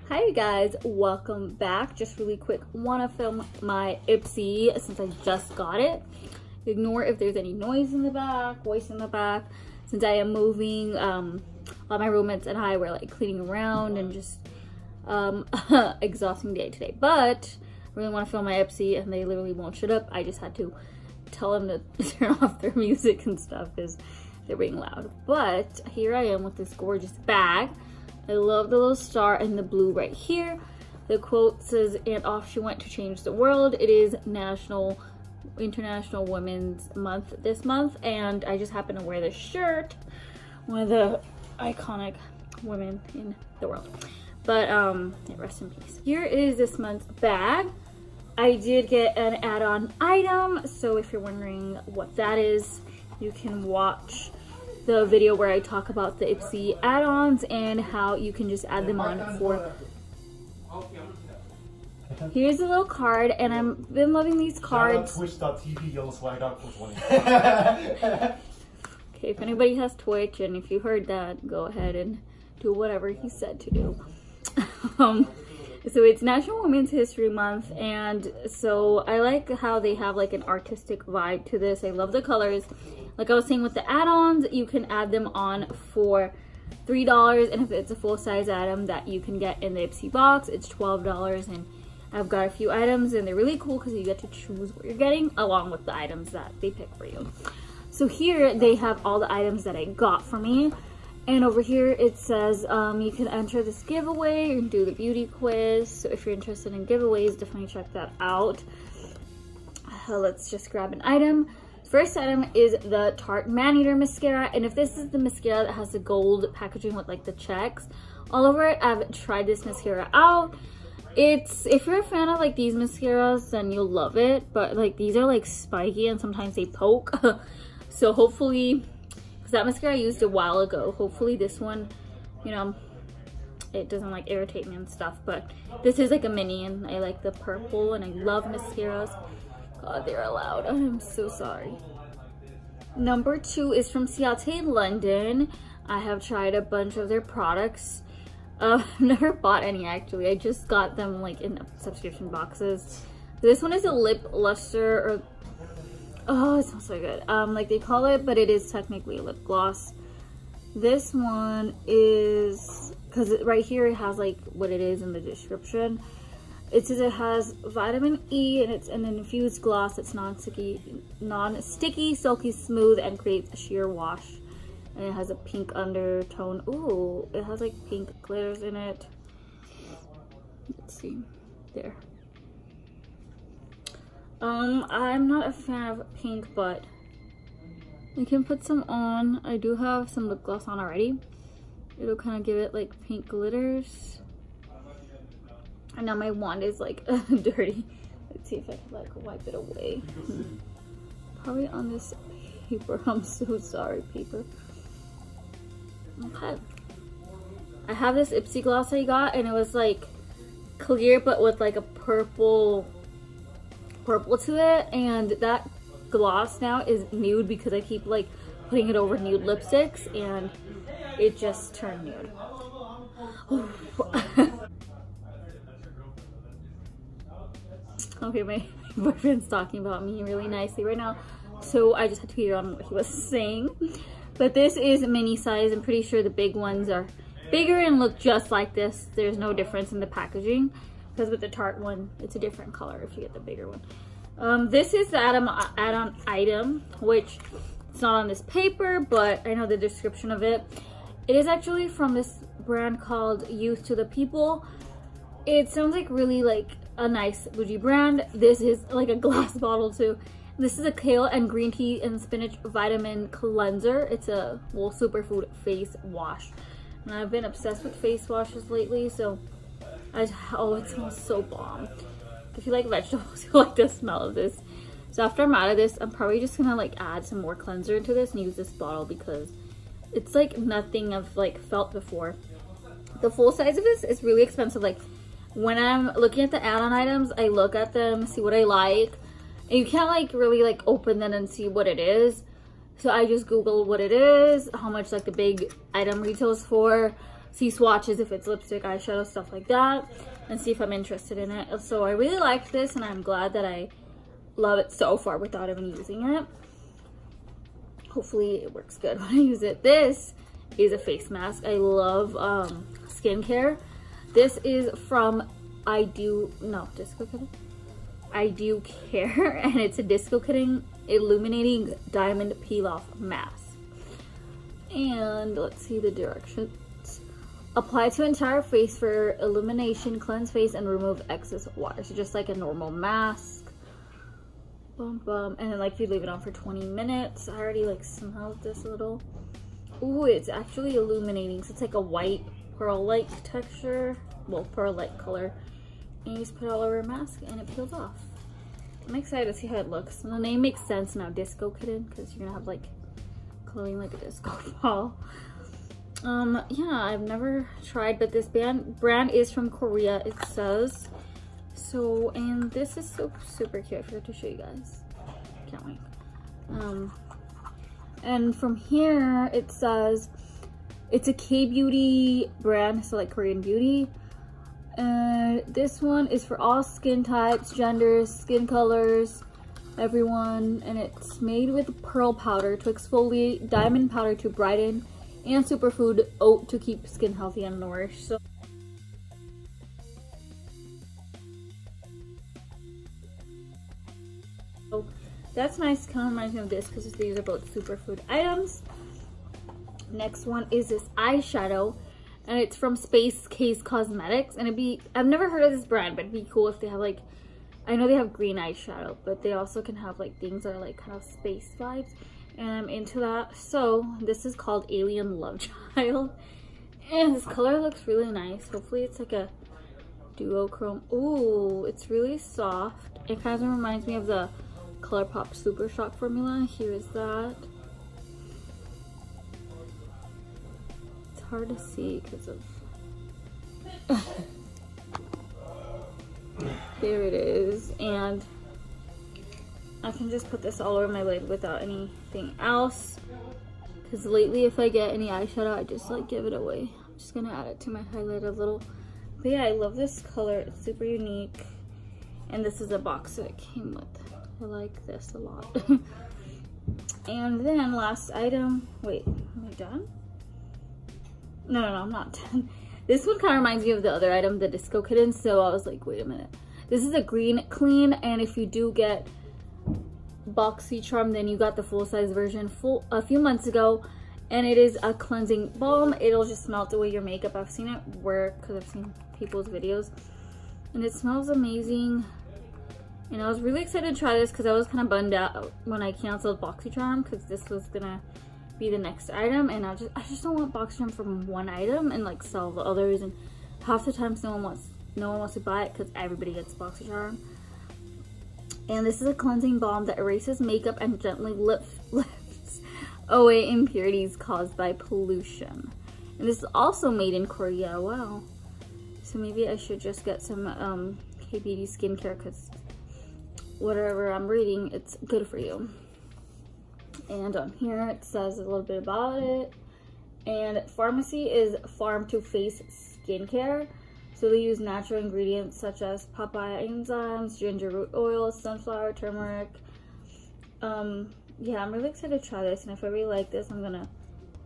Hi you guys, welcome back. Just really quick, want to film my Ipsy since I just got it. Ignore if there's any noise in the back, voice in the back, since I am moving. All my roommates and I were like cleaning around and just exhausting day today. But I really want to film my Ipsy and they literally won't shut up. I just had to tell them to turn off their music and stuff because they're being loud. But here I am with this gorgeous bag. I love the little star and the blue right here. The quote says, "And off she went to change the world." It is International Women's Month this month, and I just happen to wear this shirt, one of the iconic women in the world. But yeah, rest in peace. Here is this month's bag. I did get an add-on item, so if you're wondering what that is, you can watch the video where I talk about the Ipsy add-ons and how you can just add them on for. Here's a little card, and I've been loving these cards. Twitch.tv/Dark420. Okay, if anybody has Twitch and if you heard that, go ahead and do whatever he said to do. So it's National Women's History Month, and so I like how they have like an artistic vibe to this. I love the colors. Like I was saying with the add-ons, you can add them on for $3, and if it's a full-size item that you can get in the Ipsy box, it's $12. And I've got a few items and they're really cool because you get to choose what you're getting along with the items that they pick for you. So here they have all the items that I got for me, and over here it says you can enter this giveaway and do the beauty quiz. So if you're interested in giveaways, definitely check that out. Let's just grab an item. First item is the Tarte Maneater Mascara, and if this is the mascara that has the gold packaging with like the checks all over it, I've tried this mascara out. If you're a fan of like these mascaras, then you'll love it, but like these are like spiky and sometimes they poke. So hopefully, because that mascara I used a while ago, hopefully this one, you know, it doesn't like irritate me and stuff. But this is like a mini, and I like the purple, and I love mascaras. God, they're loud. I'm so sorry. Number 2 is from Ciaté in London. I have tried a bunch of their products. Never bought any actually. I just got them like in subscription boxes. This one is a lip lustre, or oh, it smells so good. Like they call it, but it is technically a lip gloss. This one is, because right here it has like what it is in the description. It says it has vitamin E, and it's an infused gloss that's non-sticky, silky smooth, and creates a sheer wash. And it has a pink undertone. Ooh, it has like pink glitters in it. Let's see, there. I'm not a fan of pink, but I can put some on. I do have some lip gloss on already. It'll kind of give it like pink glitters. And now my wand is like dirty. Let's see if I can like wipe it away. Probably on this paper. I'm so sorry, paper. Okay. I have this Ipsy gloss I got, and it was like clear but with like a purple to it, and that gloss now is nude because I keep like putting it over nude lipsticks and it just turned nude. Okay, my boyfriend's talking about me really nicely right now, so I just had to hear on what he was saying. But this is mini size. I'm pretty sure the big ones are bigger and look just like this. There's no difference in the packaging, because with the Tarte one, it's a different color if you get the bigger one. This is the add-on item, which it's not on this paper, but I know the description of it. It is actually from this brand called Youth to the People. It sounds like really like a nice bougie brand. This is like a glass bottle too. This is a kale and green tea and spinach vitamin cleanser. It's a superfood face wash, and I've been obsessed with face washes lately, so oh, it smells so bomb. If you like vegetables, you like the smell of this. So after I'm out of this, I'm probably just gonna like add some more cleanser into this and use this bottle because it's like nothing I've like felt before. The full size of this is really expensive. Like when I'm looking at the add-on items, I look at them, see what I like, and you can't like really like open them and see what it is. So I just Googled what it is, how much like the big item retails for. see swatches if it's lipstick, eyeshadow, stuff like that, and see if I'm interested in it. So I really liked this, and I'm glad that I love it so far without even using it. Hopefully it works good when I use it. This is a face mask. I love skincare. This is from I Do Care, and it's a Disco Kidding Illuminating Diamond Peel Off Mask. And let's see the directions. Apply to entire face for illumination, cleanse face, and remove excess water. So just like a normal mask. Bum, bum. And then like you leave it on for 20 minutes. I already like smelled this a little. Ooh, it's actually illuminating. So it's like a white pearl-like texture. Well, pearl-like color. And you just put it all over your mask and it peels off. I'm excited to see how it looks. And the name makes sense now, Disco Kitten, because you're gonna have like clothing like a disco ball. Yeah, I've never tried, but this brand is from Korea, it says. So, and this is so super cute. I forgot to show you guys. Can't wait. And from here it says it's a K-beauty brand, so like Korean beauty. This one is for all skin types, genders, skin colors, everyone, and it's made with pearl powder to exfoliate, diamond powder to brighten, and superfood oat to keep skin healthy and nourished. So that's nice. Kind of reminds me of this because these are both superfood items. Next one is this eyeshadow, and it's from Space Case Cosmetics, and I've never heard of this brand, but it'd be cool if they have like, I know they have green eyeshadow, but they also can have like things that are like kind of space vibes, and I'm into that. So this is called Alien Love Child, and this color looks really nice. Hopefully it's like a duochrome. Ooh, it's really soft. It kind of reminds me of the ColourPop Super Shock formula. Here is that. It's hard to see because of there it is, and I can just put this all over my lid without anything else, because lately if I get any eyeshadow I just like give it away. I'm just gonna add it to my highlight a little. But yeah, I love this color. It's super unique, and this is a box that it came with. I like this a lot. And then last item, wait, am I done? No, I'm not done. This one kind of reminds me of the other item, the Disco Kitten, so I was like, wait a minute. This is a green clean, and if you do get BoxyCharm, then you got the full-size version a few months ago, and it is a cleansing balm. It'll just melt away your makeup. I've seen it work because I've seen people's videos, and it smells amazing. And I was really excited to try this because I was kind of bummed out when I canceled BoxyCharm, because this was gonna be the next item, and I just don't want BoxyCharm from one item and like sell the others, and half the times no one wants to buy it because everybody gets BoxyCharm. And this is a cleansing balm that erases makeup and gently lifts away impurities caused by pollution. And this is also made in Korea. Wow. So maybe I should just get some K-beauty skincare, because whatever I'm reading, it's good for you. And on here it says a little bit about it. And Farmacy is farm to face skincare. So they use natural ingredients such as papaya enzymes, ginger root oil, sunflower, turmeric. Yeah, I'm really excited to try this, and if I really like this, I'm gonna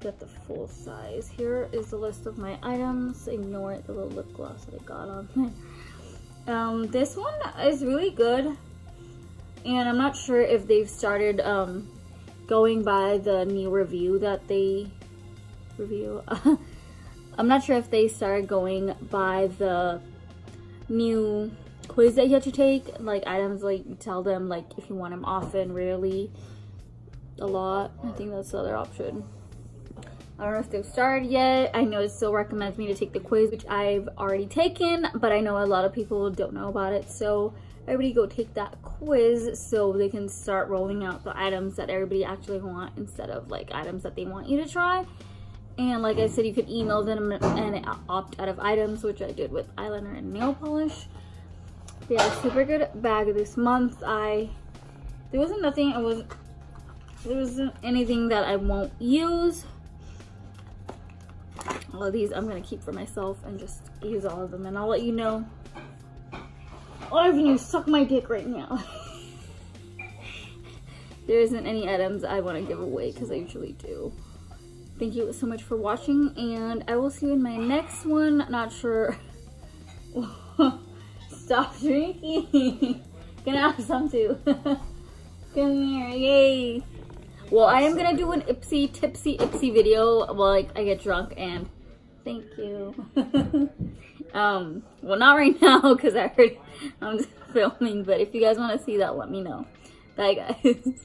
get the full size. Here is the list of my items. Ignore the little lip gloss that I got on there. This one is really good, and I'm not sure if they've started going by the new review that they review. I'm not sure if they started going by the new quiz that you have to take, like items, like you tell them like if you want them often, rarely, a lot. I think that's the other option. I don't know if they've started yet. I know it still recommends me to take the quiz, which I've already taken, but I know a lot of people don't know about it, so everybody go take that quiz so they can start rolling out the items that everybody actually want, instead of like items that they want you to try. And like I said, you could email them and opt out of items, which I did with eyeliner and nail polish. They had a super good bag this month. There wasn't anything that I won't use. All of these I'm gonna keep for myself and just use all of them, and I'll let you know. All of you suck my dick right now. There isn't any items I want to give away because I usually do. Thank you so much for watching, and I will see you in my next one. Not sure. Stop drinking. Gonna have some too. Come here, yay. Well, I am gonna do an Ipsy tipsy Ipsy video while I get drunk, and thank you. Well, not right now because I'm just filming, but if you guys want to see that, let me know. Bye guys.